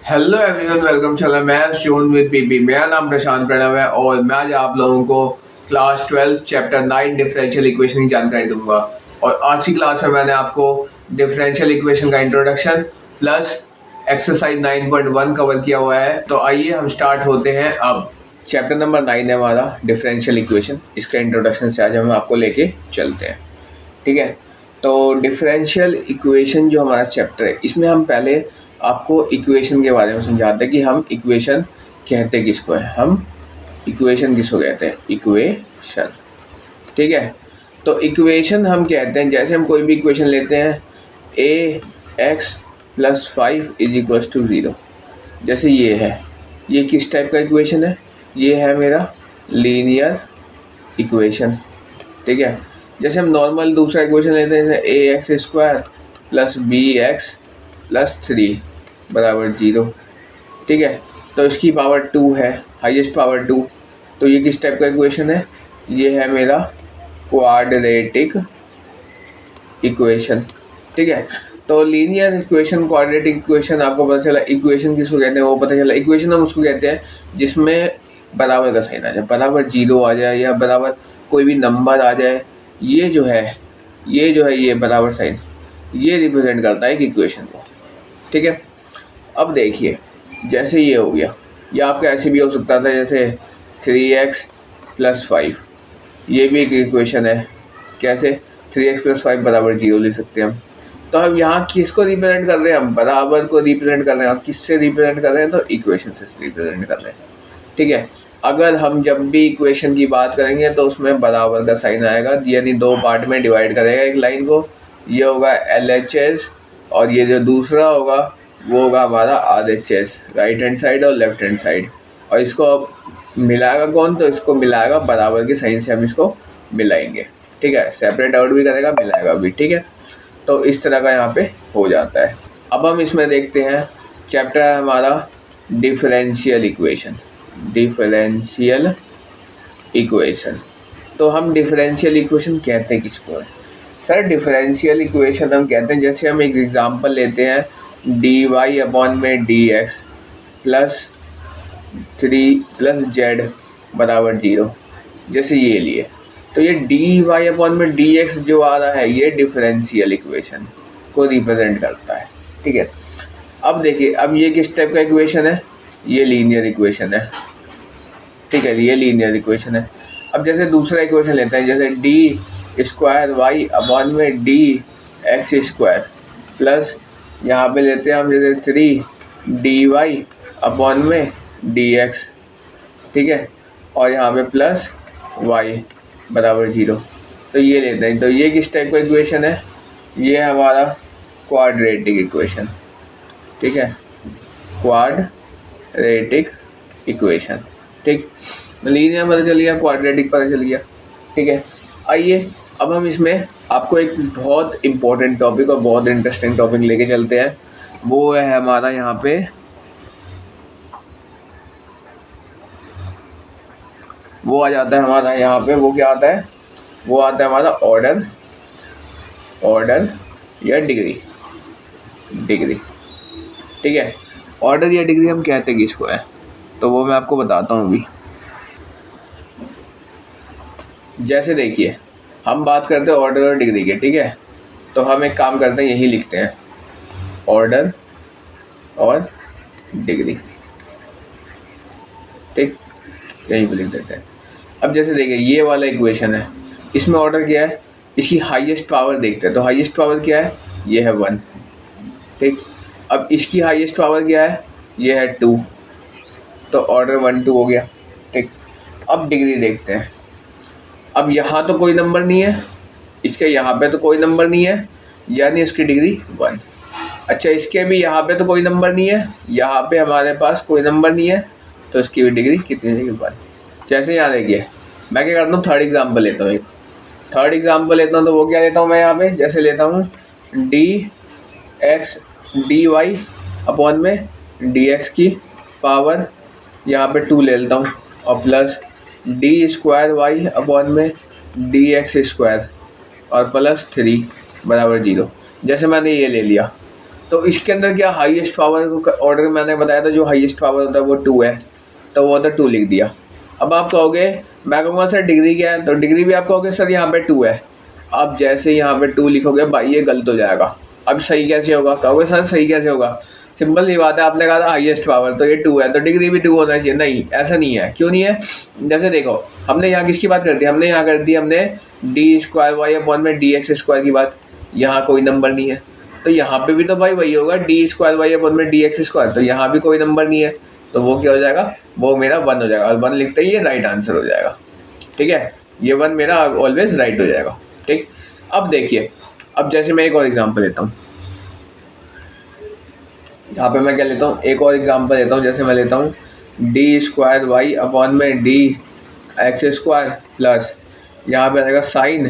Hello everyone, welcome चला मैं शून with PP. मेरा नाम प्रशांत प्रणव है और मैं आज आप लोगों को क्लास 12 चैप्टर 9 डिफरेंशियल इक्वेशन की जानकारी दूंगा। और आज की क्लास में मैंने आपको डिफरेंशियल इक्वेशन का इंट्रोडक्शन प्लस एक्सरसाइज 9.1 कवर किया हुआ है। तो आइए हम स्टार्ट होते हैं। अब चैप्टर नंबर 9 है हमारा डिफरेंशियल इक्वेशन। इसका इंट्रोडक्शन से आज हम आपको लेके चलते हैं, ठीक है। तो डिफरेंशियल इक्वेशन जो हमारा चैप्टर है, इसमें हम पहले आपको इक्वेशन के बारे में समझाते हैं कि हम इक्वेशन कहते किसको है। हम इक्वेशन किसको कहते हैं? इक्वेशन, ठीक है। तो इक्वेशन हम कहते हैं, जैसे हम कोई भी इक्वेशन लेते हैं, A X plus 5 is equals to 0। जैसे ये है, ये किस टाइप का इक्वेशन है? ये है मेरा लीनियर इक्वेशन, ठीक है। जैसे हम नॉर्मल दूसरा इक्वेशन लेते हैं, जैसे A X square plus B X plus 3 बराबर 0, ठीक है। तो इसकी पावर 2 है, हाईएस्ट पावर 2। तो ये किस टाइप का इक्वेशन है? ये है मेरा क्वाड्रेटिक इक्वेशन, ठीक है। तो लीनियर इक्वेशन, क्वाड्रेटिक इक्वेशन, आपको पता चला इक्वेशन किसको कहते हैं, वो पता चला। इक्वेशन हम उसको कहते हैं जिसमें बराबर का साइन आ जाए, बराबर 0 आ जाए या बराबर कोई भी नंबर आ जाए। ये जो है ये बराबर साइन, ये रिप्रेजेंट करता है एक इक्वेशन को, ठीक है। अब देखिए, जैसे ये हो गया, ये आपका ऐसे भी हो सकता था, जैसे 3x प्लस 5, ये भी एक इक्वेशन है। कैसे? 3x प्लस 5 बराबर 0 ले सकते हैं हम। तो हम यहाँ किसको रिप्रेजेंट कर रहे हैं? हम बराबर को रिप्रेजेंट कर रहे हैं। और किससे रिप्रेजेंट कर रहे हैं? तो इक्वेशन से रिप्रेजेंट कर रहे हैं, ठीक है। अगर हम जब भी इक्वेशन की बात करेंगे तो उसमें बराबर का साइन आएगा, यानी दो पार्ट में डिवाइड करेगा एक लाइन को। ये होगा LHS और ये जो दूसरा होगा वो होगा हमारा RHS, राइट हैंड साइड और लेफ्ट हैंड साइड। और इसको मिलाएगा कौन? तो इसको मिलाएगा बराबर के साइन से, हम इसको मिलाएंगे, ठीक है। सेपरेट आउट भी करेगा, मिलाएगा भी, ठीक है। तो इस तरह का यहाँ पे हो जाता है। अब हम इसमें देखते हैं, चैप्टर है हमारा डिफरेंशियल इक्वेशन। डिफरेंशियल इक्वेशन, तो हम डिफरेंशियल इक्वेशन कहते हैं किसको है? सर, डिफरेंशियल इक्वेशन हम कहते हैं, जैसे हम एक एग्जांपल लेते हैं, dy अपॉन में dx प्लस 3 प्लस जेड बराबर 0। जैसे ये लिए, तो ये dy अपॉन में dx जो आ रहा है, ये डिफरेंशियल इक्वेशन को रिप्रेजेंट करता है, ठीक है। अब देखिए, अब ये किस टाइप का इक्वेशन है? ये लीनियर इक्वेशन है, ठीक है। ये लीनियर इक्वेशन है। अब जैसे दूसरा इक्वेशन लेते हैं, जैसे डी स्क्वायर वाई अपॉन में डी एक्स स्क्वायर प्लस, यहाँ पे लेते हैं हम जैसे 3 डी वाई अपॉन में डी एक्स, ठीक है। और यहाँ पे प्लस वाई बराबर 0। तो ये लेते हैं। तो ये किस टाइप का इक्वेशन है? ये हमारा क्वाड्रेटिक इक्वेशन, ठीक है। क्वाड्रेटिक इक्वेशन, ठीक। लीनियर पता चल गया, क्वाड्रेटिक पता चल गया, ठीक है। आइए अब हम इसमें आपको एक बहुत इम्पोर्टेंट टॉपिक और बहुत इंटरेस्टिंग टॉपिक लेके चलते हैं। वो है हमारा यहाँ पे वो आ जाता है हमारा यहाँ पे, वो क्या आता है? वो आता है हमारा ऑर्डर या डिग्री, ठीक है। ऑर्डर या डिग्री हम कहते हैं किसको है? तो वो मैं आपको बताता हूँ अभी। जैसे देखिए, हम बात करते हैं ऑर्डर और डिग्री के, ठीक है। तो हम एक काम करते हैं, यही लिखते हैं, ऑर्डर और डिग्री, ठीक, यहीं पे लिख देते हैं। अब जैसे देखिए, ये वाला इक्वेशन है, इसमें ऑर्डर क्या है? इसकी हाईएस्ट पावर देखते हैं। तो हाईएस्ट पावर क्या है? ये है 1, ठीक। अब इसकी हाईएस्ट पावर क्या है? ये है 2। तो ऑर्डर 1 2 हो गया, ठीक। अब डिग्री देखते हैं। अब यहाँ तो कोई नंबर नहीं है, इसके यहाँ पे तो कोई नंबर नहीं है, यानी इसकी डिग्री 1। अच्छा, इसके भी यहाँ पे तो कोई नंबर नहीं है, यहाँ पे हमारे पास कोई नंबर नहीं है, तो इसकी भी डिग्री कितनी है? 1। जैसे यहाँ देखिए, मैं क्या करता हूँ, थर्ड एग्जाम्पल लेता हूँ। तो वो क्या लेता हूँ मैं यहाँ पे? जैसे लेता हूँ dx dy अपॉन में dx की पावर यहाँ पे 2 ले लेता हूँ, और plus D square Y upon में डी एक्स स्क्वायर और प्लस 3 बराबर 0। जैसे मैंने ये ले लिया, तो इसके अंदर क्या हाईएस्ट पावर ऑर्डर मैंने बताया था, जो हाईएस्ट पावर होता है वो 2 है, तो वो तो 2 लिख दिया। अब आप कहोगे, मैं कहूँगा सर डिग्री क्या है, तो डिग्री भी आप कहोगे सर यहाँ पे 2 है। अब जैसे यहाँ पे 2 लिखोगे भाई ये गलत हो जाएगा। अब सही कैसे होगा, कहोगे सर सही कैसे होगा, सिंपल सी बात है, आपने कहा था हाईएस्ट पावर, तो ये 2 है तो डिग्री भी 2 होना चाहिए। नहीं, ऐसा नहीं है। क्यों नहीं है? जैसे देखो, हमने यहाँ किसकी बात कर दी, हमने यहाँ कर दी हमने डी स्क्वायर वाई अपॉन में डी एक्स स्क्वायर की बात। यहाँ कोई नंबर नहीं है, तो यहाँ पे भी तो भाई वही होगा, डी स्क्वायर वाई अपॉन में डी एक्स स्क्वायर, तो यहाँ भी कोई नंबर नहीं है, तो वो क्या हो जाएगा, वो मेरा 1 हो जाएगा, और 1 लिखते ही ये राइट आंसर हो जाएगा। ठीक है, ये 1 मेरा ऑलवेज राइट हो जाएगा। ठीक, अब देखिए, अब जैसे मैं एक और एग्जांपल लेता हूँ, यहाँ पे मैं क्या लेता हूँ, एक और एग्जांपल लेता हूँ। जैसे मैं लेता हूँ डी स्क्वायर वाई अपॉन में डी एक्स स्क्वायर प्लस यहाँ पे आएगा साइन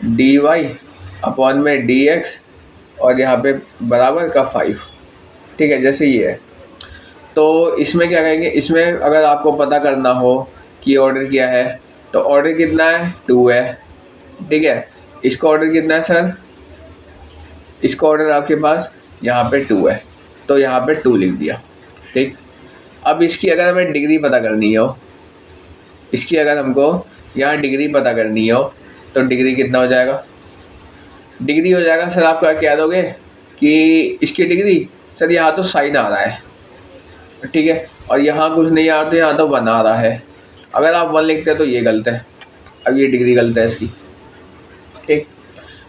डी वाई अपॉन में डी एक्स और यहाँ पे बराबर का 5। ठीक है, जैसे ये है, तो इसमें क्या कहेंगे, इसमें अगर आपको पता करना हो कि ऑर्डर क्या है, तो ऑर्डर कितना है, 2 है। ठीक है, इसका ऑर्डर कितना है सर, इसका ऑर्डर आपके पास यहाँ पे 2 है, तो यहाँ पे 2 लिख दिया। ठीक, अब इसकी अगर हमें डिग्री पता करनी हो, इसकी अगर हमको यहाँ डिग्री पता करनी हो, तो डिग्री कितना हो जाएगा, डिग्री हो जाएगा सर, आप क्या दोगे कि इसकी डिग्री, सर यहाँ तो साइन आ रहा है, ठीक है, और यहाँ कुछ नहीं आ रहा, तो यहाँ तो 1 आ रहा है। अगर आप 1 लिखते हैं तो ये गलत है, अब ये डिग्री गलत है इसकी। ठीक,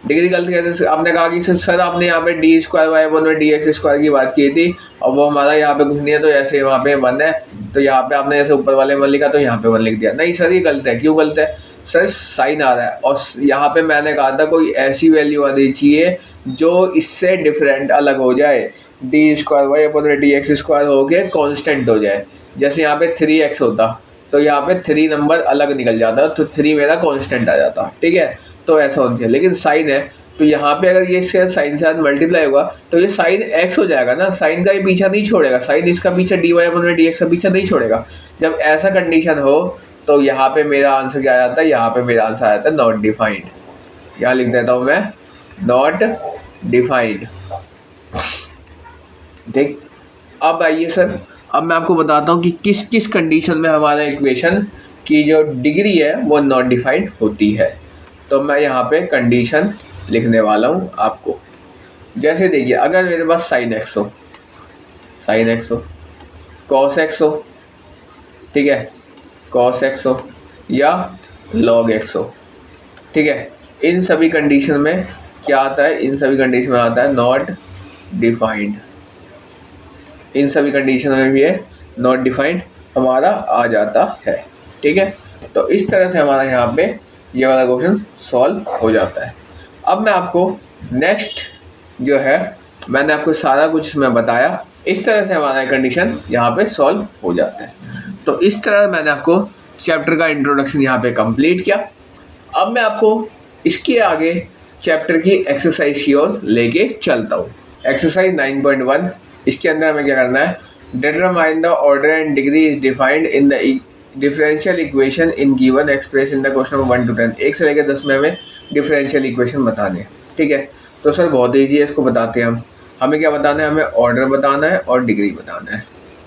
डिग्री गलत कैसे, आपने कहा कि सर आपने यहाँ पे डी स्क्वायर वाई अपॉन में डी एक्स स्क्वायर की बात की थी, और वो हमारा यहाँ पे कुछ नहीं है, तो ऐसे वहाँ पे 1 है, तो यहाँ पे आपने जैसे ऊपर वाले 1 लिखा, तो यहाँ पे 1 लिख दिया। नहीं सर, ये गलत है। क्यों गलत है सर, साइन आ रहा है, और यहाँ पे मैंने कहा था कोई ऐसी वैल्यू आनी चाहिए जो इससे डिफरेंट अलग हो जाए, डी स्क्वायर वाई अपॉन में डी एक्स स्क्वायर हो के कॉन्स्टेंट हो जाए। जैसे यहाँ पे 3x होता, तो यहाँ पे 3 नंबर अलग निकल जाता, तो 3 मेरा कांस्टेंट आ जाता। ठीक है, तो ऐसा होना चाहिए। लेकिन साइन है, तो यहाँ पे अगर ये साइन से मल्टीप्लाई होगा, तो ये साइन x हो जाएगा ना, साइन का ये पीछा नहीं छोड़ेगा, साइन इसका पीछा डी वाई अपॉन में डी एक्स का पीछा नहीं छोड़ेगा। जब ऐसा कंडीशन हो, तो यहाँ पे मेरा आंसर क्या आ जाता है, यहाँ पे मेरा आंसर आ जाता है नॉट डिफाइंड। यहाँ लिख देता हूँ मैं, नॉट डिफाइंड। ठीक, अब आइए सर, अब मैं आपको बताता हूँ कि किस किस कंडीशन में हमारा इक्वेशन की जो डिग्री है वो नॉट डिफाइंड होती है। तो मैं यहाँ पे कंडीशन लिखने वाला हूँ आपको। जैसे देखिए, अगर मेरे पास साइन एक्स हो, साइन एक्स हो, कॉस एक्स हो, ठीक है, कॉस एक्स हो, या लॉग एक्स हो, ठीक है, इन सभी कंडीशन में क्या आता है, इन सभी कंडीशन में आता है नॉट डिफाइंड। इन सभी कंडीशन में भी है नॉट डिफाइंड हमारा आ जाता है। ठीक है, तो इस तरह से हमारा यहाँ पे ये वाला क्वेश्चन सॉल्व हो जाता है। अब मैं आपको नेक्स्ट जो है, मैंने आपको सारा कुछ इसमें बताया, इस तरह से हमारा कंडीशन यहाँ पे सॉल्व हो जाता है। तो इस तरह मैंने आपको चैप्टर का इंट्रोडक्शन यहाँ पे कंप्लीट किया। अब मैं आपको इसके आगे चैप्टर की एक्सरसाइज की ओर लेके चलता हूँ। एक्सरसाइज 9.1, इसके अंदर हमें क्या करना है, determine the order and degree is defined in the differential equation in given express in the question 1 to 10। 1 से लेकर 10 में हमें डिफरेंशियल इक्वेशन बताने हैं। ठीक है, तो सर बहुत ईजी है, इसको बताते हैं हम। हमें क्या बताना है, हमें ऑर्डर बताना है और डिग्री बताना है।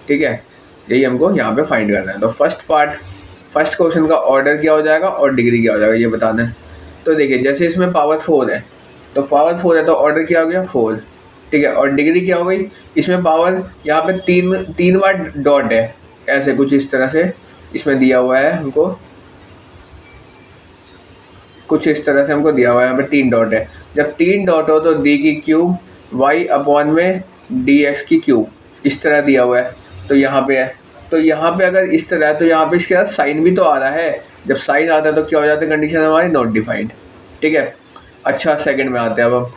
ठीक है, यही हमको यहाँ पे फाइंड करना है। तो फर्स्ट क्वेश्चन का ऑर्डर क्या हो जाएगा और डिग्री क्या हो जाएगा, ये बताना है। तो देखिए, जैसे इसमें पावर 4 है, तो पावर 4 है तो ऑर्डर क्या हो गया, 4। ठीक है, और डिग्री क्या हो गई, इसमें पावर यहाँ पे 3 बार डॉट है, ऐसे कुछ इस तरह से इसमें दिया हुआ है हमको, कुछ इस तरह से हमको दिया हुआ है, यहाँ पे 3 डॉट है। जब 3 डॉट हो तो डी की क्यूब वाई अपॉन में डी एक्स की क्यूब, इस तरह दिया हुआ है, तो यहाँ पे है। तो यहाँ पे अगर इस तरह है, तो यहाँ पे इसके साथ साइन भी तो आ रहा है। जब साइन आता है तो क्या हो जाता है, कंडीशन हमारी नॉट डिफाइंड। ठीक है, अच्छा सेकंड में आते हैं। अब हम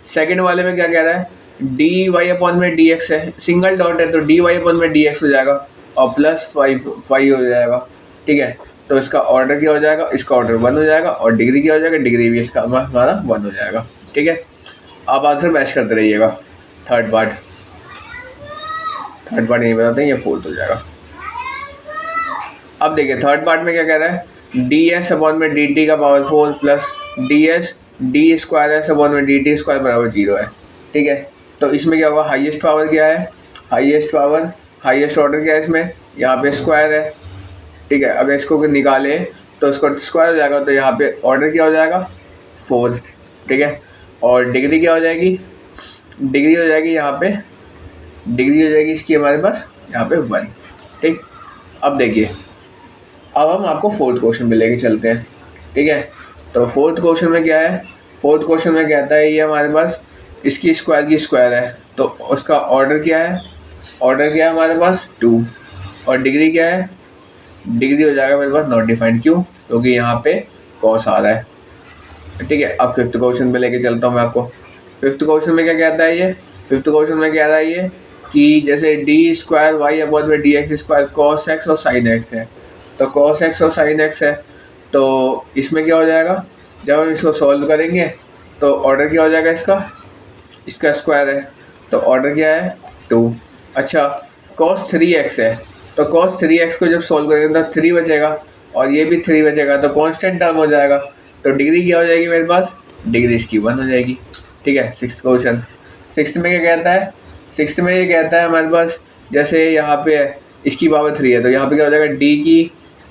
सेकंड वाले में क्या कह रहा है, डी वाई अपॉन में डी एक्स है, सिंगल डॉट है, तो डी वाई अपॉन में डी एक्स हो जाएगा और प्लस 5 हो जाएगा। ठीक है, तो इसका ऑर्डर क्या हो जाएगा, इसका ऑर्डर 1 हो जाएगा, और डिग्री क्या हो जाएगा, डिग्री भी इसका हमारा 1 हो जाएगा। ठीक है, आप आंसर मैच करते रहिएगा। थर्ड पार्ट नहीं बताते हैं, ये 4th हो जाएगा। अब देखिए, थर्ड पार्ट में क्या कह रहा है, डी एस अपॉन में डी टी का power 4 plus D S D square S upon में डी टी स्क्वायर बराबर 0 है। ठीक है, तो इसमें क्या होगा, हाईएस्ट पावर क्या है, हाईएस्ट पावर, हाईएस्ट ऑर्डर क्या है इसमें, यहाँ पे स्क्वायर है, ठीक है। अगर इसको निकाले तो इसको स्क्वायर हो जाएगा, तो यहाँ पे ऑर्डर क्या हो जाएगा 4, ठीक है। और डिग्री क्या हो जाएगी, डिग्री हो जाएगी यहाँ पे, डिग्री हो जाएगी इसकी हमारे पास यहाँ पे 1, ठीक। अब देखिए, अब हम आपको फोर्थ क्वेश्चन में लेके चलते हैं, ठीक है। तो फोर्थ क्वेश्चन में क्या है, फोर्थ क्वेश्चन में कहता है ये हमारे पास इसकी स्क्वायर की स्क्वायर है, तो उसका ऑर्डर क्या है, ऑर्डर क्या है हमारे पास 2, और डिग्री क्या है, डिग्री हो जाएगा मेरे पास नॉट डिफाइंड, क्यों, क्योंकि यहाँ पे कॉस आ रहा है, ठीक है। अब फिफ्थ क्वेश्चन पे लेके चलता हूँ मैं आपको। फिफ्थ क्वेश्चन में क्या कहता है ये, फिफ्थ क्वेश्चन में कह रहा है ये कि जैसे डी स्क्वायर वाई अपॉन में D x square cos x और साइन एक्स है, तो कॉस एक्स और साइन एक्स है, तो इसमें क्या हो जाएगा, जब हम इसको सॉल्व करेंगे तो ऑर्डर क्या हो जाएगा इसका, इसका स्क्वायर है, तो ऑर्डर क्या है 2। अच्छा, कॉस 3x है, तो कॉस 3x को जब सॉल्व करेंगे तो 3 बचेगा, और ये भी 3 बचेगा, तो कांस्टेंट टर्म हो जाएगा, तो डिग्री क्या हो जाएगी मेरे पास, डिग्री इसकी 1 हो जाएगी, ठीक है। सिक्स्थ क्वेश्चन, सिक्स्थ में क्या कहता है, सिक्स्थ में ये कहता है हमारे पास जैसे यहाँ पे इसकी पावर 3 है, तो यहाँ पे क्या हो जाएगा डी की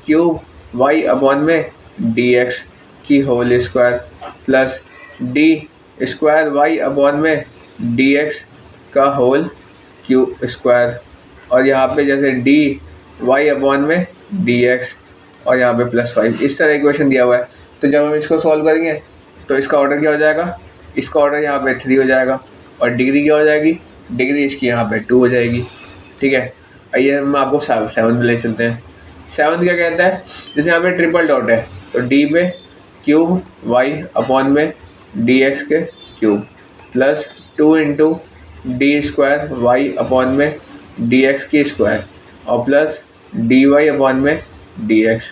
क्यूब वाई अपॉन में डी एक्स की whole square plus D square Y upon में डी एक्स का होल क्यूब स्क्वायर, और यहाँ पे जैसे डी वाई अपॉन में डी एक्स और यहाँ पे +5, इस तरह इक्वेशन दिया हुआ है। तो जब हम इसको सॉल्व करेंगे तो इसका ऑर्डर क्या हो जाएगा, इसका ऑर्डर यहाँ पे 3 हो जाएगा, और डिग्री क्या हो जाएगी, डिग्री इसकी यहाँ पे 2 हो जाएगी, ठीक है। आइए हम आपको 7 में ले चलते हैं। 7 क्या कहता है, जैसे यहाँ पे ट्रिपल डॉट है, तो डी पे क्यूब वाई अपॉन में डी एक्स के cube plus 2 into d square Y upon में डी एक्स की स्क्वायर और प्लस डी वाई अपॉन में डी एक्स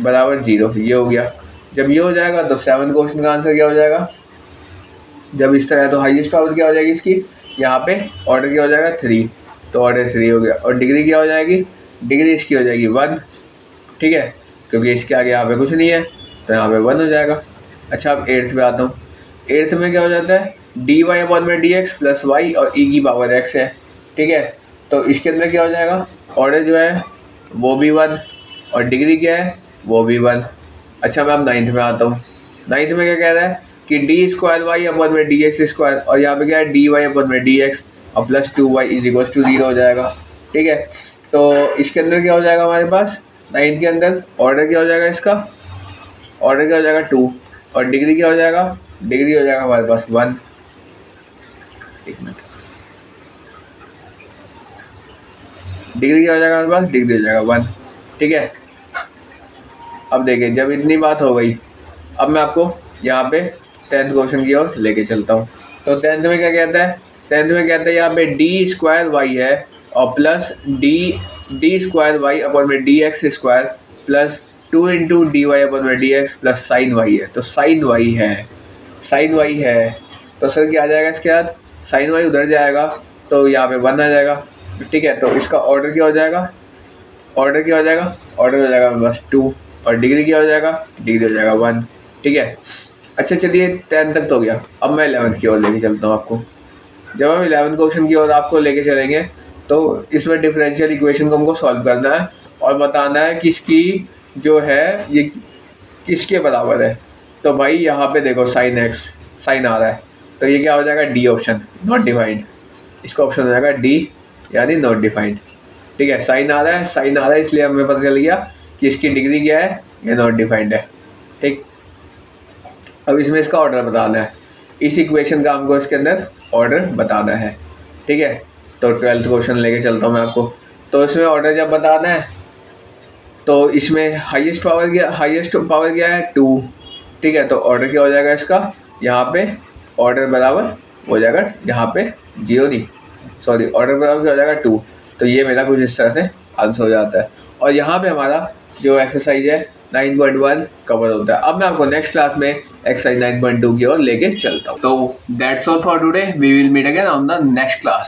बराबर 0, ये हो गया। जब ये हो जाएगा तो 7 क्वेश्चन का आंसर क्या हो जाएगा, जब इस तरह है तो हाईएस्ट पावर क्या हो जाएगी इसकी, यहाँ पे ऑर्डर क्या हो जाएगा 3, तो ऑर्डर 3 हो गया, और डिग्री क्या हो जाएगी, डिग्री इसकी हो जाएगी 1, ठीक है, क्योंकि इसके आगे यहाँ पे कुछ नहीं है, तो यहाँ पे 1 हो जाएगा। अच्छा, अब 8th पे आता हूँ। 8th में क्या हो जाता है, डी वाई अपॉन में डी एक्स प्लस वाई और ई की पावर एक्स है, ठीक है। तो इसके अंदर क्या हो जाएगा, ऑर्डर जो है वो भी 1 और डिग्री क्या है वो भी 1। अच्छा, मैं अब 9th में आता हूँ। 9th में क्या कह रहा है कि डी स्क्वायर वाई अपॉन में डी एक्स स्क्वायर, और यहाँ पे क्या है डी वाई अपॉन में डी एक्स और plus 2y is equal to 0 हो जाएगा, ठीक है। तो इसके अंदर क्या हो जाएगा हमारे पास, 9 के अंदर ऑर्डर क्या हो जाएगा इसका, ऑर्डर क्या हो जाएगा 2, और डिग्री क्या हो जाएगा, डिग्री हो जाएगा हमारे पास 1, एक मिनट, डिग्री क्या हो जाएगा हमारे पास, डिग्री हो जाएगा 1, ठीक है। अब देखिए, जब इतनी बात हो गई, अब मैं आपको यहाँ पे 10th क्वेश्चन की ओर लेके चलता हूँ। तो 10th में क्या कहता है, 10th में कहता है यहाँ पे डी स्क्वायर वाई है और plus D square Y upon में D x square plus 2 into D Y upon में D X plus sine Y है, तो साइन वाई है, साइन वाई है, तो सर क्या आ जाएगा इसके बाद, साइन वाई उधर जाएगा तो यहाँ पे 1 आ जाएगा, ठीक है। तो इसका ऑर्डर क्या हो जाएगा, ऑर्डर क्या हो जाएगा, ऑर्डर हो जाएगा बस 2, और डिग्री क्या हो जाएगा, डिग्री हो जाएगा 1, ठीक है। अच्छा, चलिए 10 तक तो हो गया। अब मैं 11th की ओर लेके चलता हूँ आपको। जब हम 11th क्वेश्चन की ओर आपको लेके चलेंगे तो इसमें डिफरेंशियल इक्वेशन को हमको सॉल्व करना है और बताना है कि इसकी जो है ये किसके बराबर है। तो भाई यहाँ पे देखो साइन एक्स, साइन आ रहा है, तो ये क्या हो जाएगा, डी ऑप्शन, नॉट डिफाइंड, इसका ऑप्शन हो जाएगा डी यानी नॉट डिफाइंड, ठीक है। साइन आ रहा है, साइन आ रहा है, इसलिए हमें पता चल गया कि इसकी डिग्री क्या है, ये नॉट डिफाइंड है, ठीक। अब इसमें इसका ऑर्डर बताना है, इस इक्वेशन का हमको इसके अंदर ऑर्डर बताना है, ठीक है। तो 12th क्वेश्चन लेके चलता हूँ मैं आपको। तो इसमें ऑर्डर जब बताना है तो इसमें हाईएस्ट पावर क्या है 2, ठीक है। तो ऑर्डर क्या हो जाएगा इसका, यहाँ पे ऑर्डर बराबर हो जाएगा, यहाँ पे 0 नहीं, सॉरी, ऑर्डर बराबर क्या हो जाएगा 2, तो ये मेरा कुछ इस तरह से आंसर हो जाता है। और यहाँ पे हमारा जो एक्सरसाइज है 9.1 कवर होता है। अब मैं आपको नेक्स्ट क्लास में एक्सरसाइज 9.2 की ओर लेके चलता हूँ। तो that's all for today, we will meet again on the next class.